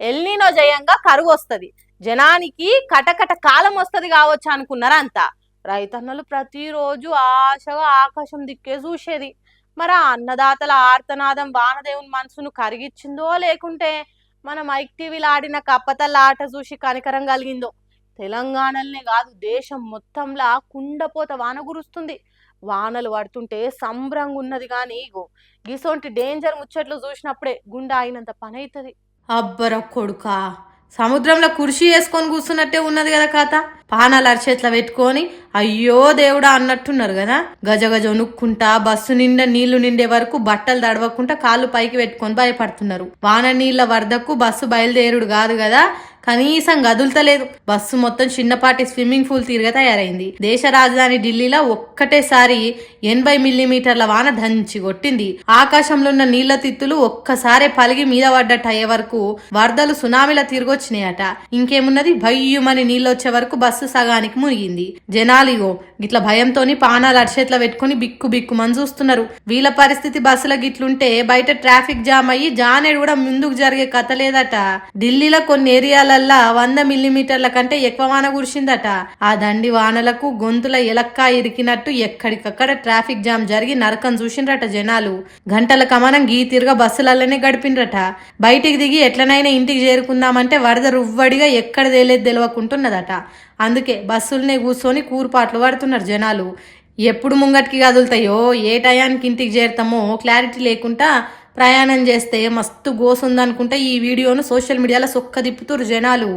El Niño జయంగా కరువు వస్తుంది, జనానికి కటకట కాలం వస్తుంది కావచ్చు అనుకున్నారా అంతా. రైతన్నలు ప్రతిరోజు ఆశగా ఆకాశం దిక్కే చూసేది. మరి ఆ అన్నదాతల ఆర్తనాదం వానదేవుని మనసును కరిగిచ్చిందో, లేకుంటే మన మైక్ టీవీలో ఆడిన కప్పతల్ల ఆట చూసి కనికరం కలిగిందో. తెలంగాణలోనే కాదు, దేశం మొత్తంలా కుండపోత వాన కురుస్తుంది. వానలు పడుతుంటే సంబరంగా ఉన్నది, కానీ ఇగో గిసొంటి డేంజర్ ముచ్చట్లు చూసినప్పుడే గుండె అయినంత పని అవుతుంది. అబ్బర కొడుకా, సముద్రంలో కుర్చీ వేసుకొని కూర్చున్నట్టే ఉన్నది కదా కథ. పానాలు అరిచేట్లా పెట్టుకొని అయ్యో దేవుడా అన్నట్టున్నారు కదా. గజ గజ వణుక్కుంటా బస్సు నిండా నీళ్లు నిండే వరకు బట్టలు తడవకుండా కాళ్ళు పైకి పెట్టుకొని భయపడుతున్నారు. వాన నీళ్ల వరదకు బస్సు బయలుదేరుడు కాదు కదా, కనీసం గదులుతలేదు. బస్సు మొత్తం చిన్నపాటి స్విమ్మింగ్ పూల్ తీరుగా తయారైంది. దేశ రాజధాని ఢిల్లీలో ఒక్కటేసారి 80 మిల్లీమీటర్ల వాన దంచి కొట్టింది. ఆకాశంలో ఉన్న నీళ్ల తిత్తులు ఒక్కసారి పలిగి మీద పడ్డట్టు అయ్యే వరకు వరదలు సునామీలా తిరిగొచ్చినాయట. ఇంకేమున్నది, భయ్యుమని నీళ్ళొచ్చే వరకు బస్సు సగానికి మునిగింది. జనాలిగో గిట్ల భయంతోని పానాలు అరిచేట్లా పెట్టుకుని బిక్కు బిక్కు మని చూస్తున్నారు. వీళ్ళ పరిస్థితి బస్సుల గిట్లుంటే బయట ట్రాఫిక్ జామ్ అయ్యి జానేడు కూడా ముందుకు జరిగే కథ లేదట. ఢిల్లీలో కొన్ని ఏరియాలల్లా 100 మిల్లీమీటర్ల కంటే ఎక్కువ వాన కురిసిందట. ఆ దండి వానలకు గొంతుల ఎలక్కా ఇరికినట్టు ఎక్కడికక్కడ ట్రాఫిక్ జామ్ జరిగి నరకం చూసిండ్రట జనాలు. గంటల కమానం గీతిరుగా బస్సులల్లనే గడిపిండ్రట. బయటికి దిగి ఎట్లనైనా ఇంటికి చేరుకుందామంటే వరద రువ్వడిగా ఎక్కడ తేలేది తెలియకుంటున్నదట. అందుకే బస్సులనే కూర్చొని కూరుపాట్లు పడుతున్నారు జనాలు. ఎప్పుడు ముంగటికి కదులుతాయో, ఏ టయానికి ఇంటికి చేరుతామో క్లారిటీ లేకుండా ప్రయాణం చేస్తే మస్తు గోసుందనుకుంటే ఈ వీడియోను సోషల్ మీడియాలో సొక్క తిప్పుతురు జనాలు.